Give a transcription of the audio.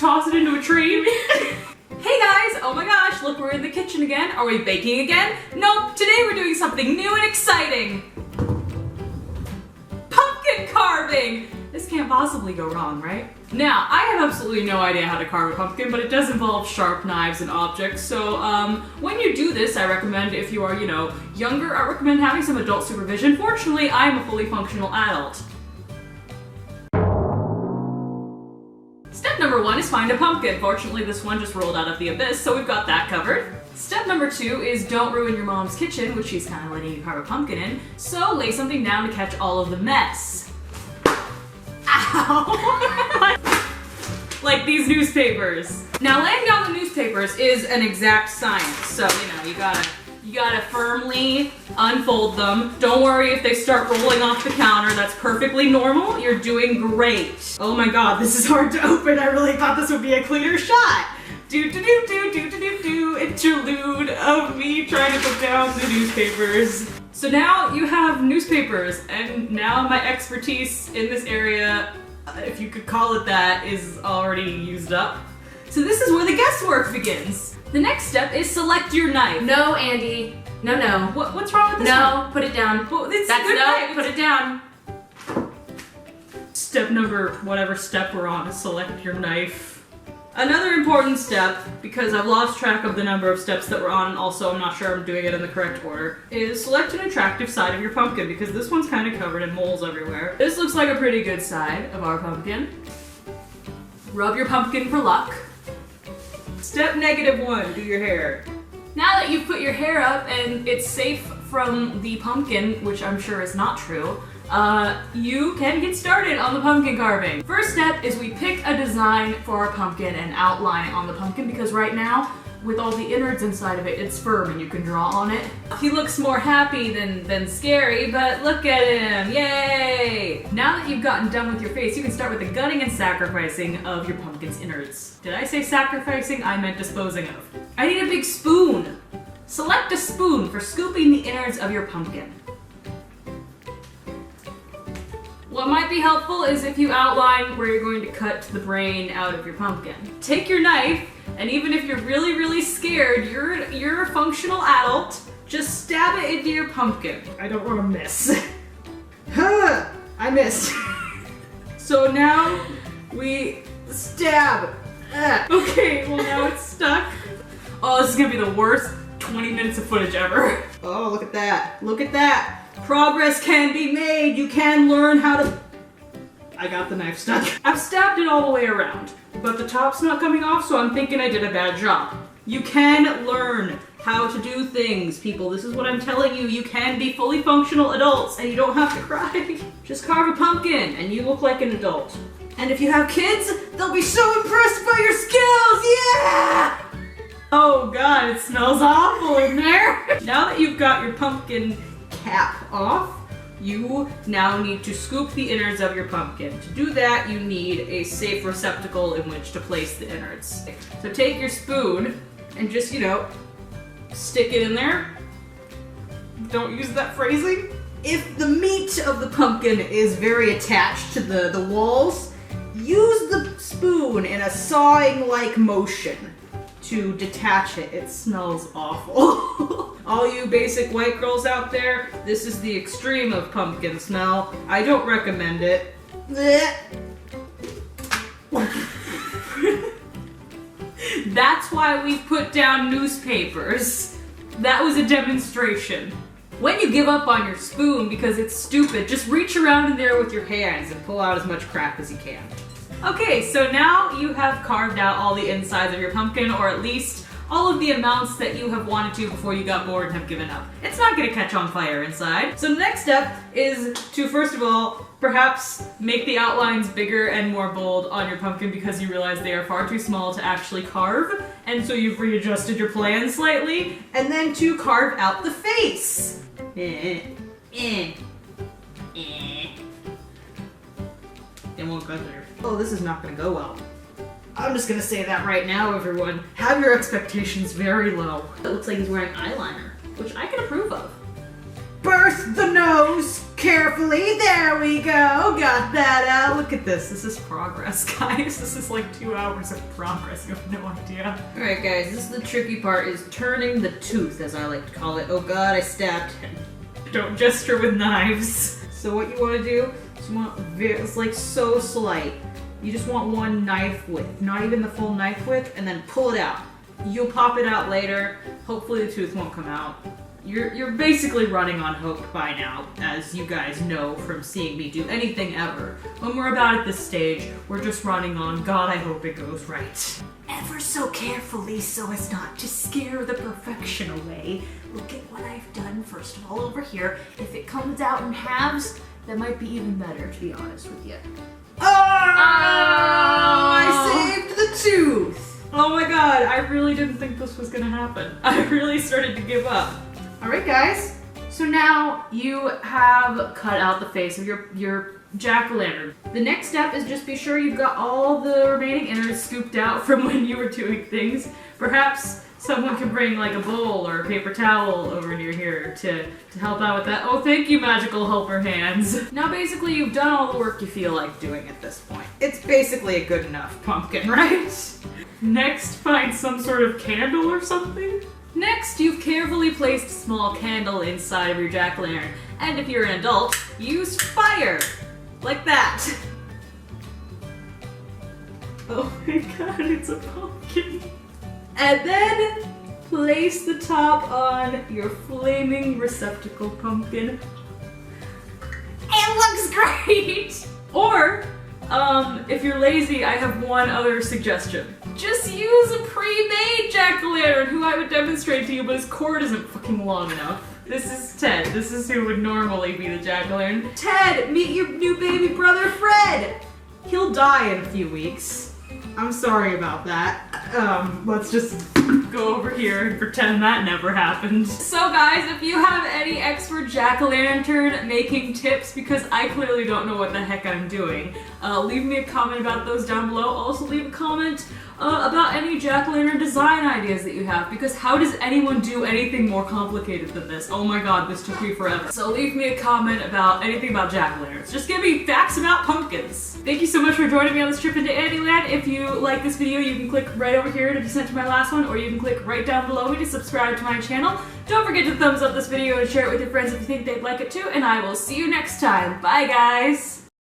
toss it into a tree? Hey guys, oh my gosh, look, we're in the kitchen again. Are we baking again? Nope, today we're doing something new and exciting. Pumpkin carving! This can't possibly go wrong, right? Now, I have absolutely no idea how to carve a pumpkin, but it does involve sharp knives and objects, so when you do this, I recommend, if you are, younger, I recommend having some adult supervision. Fortunately, I am a fully functional adult. Step number 1 is find a pumpkin. Fortunately, this one just rolled out of the abyss, so we've got that covered. Step number 2 is don't ruin your mom's kitchen, which she's kind of letting you carve a pumpkin in, so lay something down to catch all of the mess. Ow! Like these newspapers. Now, laying down the newspapers is an exact science, so, you gotta firmly unfold them. Don't worry if they start rolling off the counter, that's perfectly normal. You're doing great. Oh my god, this is hard to open. I really thought this would be a cleaner shot. Interlude of me trying to put down the newspapers. So now you have newspapers, and now my expertise in this area, if you could call it that, is already used up. So this is where the guesswork begins. The next step is select your knife. No, Andy. No. What's wrong with this No, put it down. Well, it's That's a good no, knife. put it down. Step number, whatever step we're on, is select your knife. Another important step, because I've lost track of the number of steps that we're on, and also I'm not sure I'm doing it in the correct order, is select an attractive side of your pumpkin, because this one's kind of covered in moles everywhere. This looks like a pretty good side of our pumpkin. Rub your pumpkin for luck. Step -1, do your hair. Now that you've put your hair up and it's safe from the pumpkin, which I'm sure is not true, you can get started on the pumpkin carving. First step is we pick a design for our pumpkin and outline it on the pumpkin, because right now, with all the innards inside of it, it's firm and you can draw on it. He looks more happy than scary, but look at him, yay! Now that you've gotten done with your face, you can start with the gutting and sacrificing of your pumpkin's innards. Did I say sacrificing? I meant disposing of. I need a big spoon. Select a spoon for scooping the innards of your pumpkin. What might be helpful is if you outline where you're going to cut the brain out of your pumpkin. Take your knife, and even if you're really, really scared, you're a functional adult, just stab it into your pumpkin. I don't want to miss. I missed. So now we stab. Okay, well now it's stuck. Oh, this is gonna be the worst 20 minutes of footage ever. Oh, look at that. Look at that. Progress can be made. You can learn how to... I got the knife stuck. I've stabbed it all the way around, but the top's not coming off, so I'm thinking I did a bad job. You can learn how to do things, people. This is what I'm telling you. You can be fully functional adults, and you don't have to cry. Just carve a pumpkin, and you look like an adult. And if you have kids, they'll be so impressed by your skills, yeah! Oh god, it smells awful in there. Now that you've got your pumpkin cap off, you now need to scoop the innards of your pumpkin. To do that, you need a safe receptacle in which to place the innards. So take your spoon and just, stick it in there. Don't use that phrasing. If the meat of the pumpkin is very attached to the walls, use the spoon in a sawing-like motion to detach it. It smells awful. All you basic white girls out there, this is the extreme of pumpkin smell. I don't recommend it. That's why we put down newspapers. That was a demonstration. When you give up on your spoon because it's stupid, just reach around in there with your hands and pull out as much crap as you can. Okay, so now you have carved out all the insides of your pumpkin, or at least all of the amounts that you have wanted to before you got bored and have given up. It's not gonna catch on fire inside. So the next step is to, first of all, perhaps make the outlines bigger and more bold on your pumpkin because you realize they are far too small to actually carve, and so you've readjusted your plan slightly, and then to carve out the face. It won't go there. Oh, this is not gonna go well. I'm just gonna say that right now, everyone. Have your expectations very low. It looks like he's wearing eyeliner, which I can approve of. Burst the nose! Carefully, there we go. Got that out. Look at this. This is progress, guys. This is like 2 hours of progress. You have no idea. Alright, guys, this is the tricky part, is turning the tooth, as I like to call it. Oh god, I stabbed him. Don't gesture with knives. So what you want to do is you want it's like so slight. You just want one knife width, not even the full knife width, and then pull it out. You'll pop it out later. Hopefully the tooth won't come out. You're basically running on hope by now, as you guys know from seeing me do anything ever. When we're about at this stage, we're just running on, God, I hope it goes right. Ever so carefully so as not to scare the perfection away. Look at what I've done first of all over here. If it comes out in halves, that might be even better, to be honest with you. Oh! I saved the tooth! Oh my god, I really didn't think this was gonna happen. I really started to give up. Alright guys, so now you have cut out the face of your jack-o'-lantern. The next step is just be sure you've got all the remaining innards scooped out from when you were doing things. Perhaps someone can bring like a bowl or a paper towel over near here to help out with that. Oh, thank you, magical helper hands. Now basically you've done all the work you feel like doing at this point. It's basically a good enough pumpkin, right? Next, find some sort of candle or something. Next, you've carefully placed a small candle inside of your jack-o'-lantern. And if you're an adult, use fire! Like that. Oh my god, it's a pumpkin. And then, place the top on your flaming receptacle pumpkin. It looks great! Or, if you're lazy, I have one other suggestion. Just use a pre-made jack-o'-lantern who I would demonstrate to you, but his cord isn't fucking long enough. This is Ted. This is who would normally be the jack-o'-lantern. Ted, meet your new baby brother, Fred! He'll die in a few weeks. I'm sorry about that. Let's just go over here and pretend that never happened. So guys, if you have any expert jack-o'-lantern making tips, because I clearly don't know what the heck I'm doing, leave me a comment about those down below. Also leave a comment about any jack-o'-lantern design ideas that you have, because how does anyone do anything more complicated than this? Oh my god, this took me forever. So leave me a comment about anything about jack-o'-lanterns. Just give me facts about pumpkins. Thank you so much for joining me on this trip into Andeeland. If you like this video, you can click right over here to be sent to my last one, or you can click right down below me to subscribe to my channel. Don't forget to thumbs up this video and share it with your friends if you think they'd like it too, and I will see you next time. Bye guys!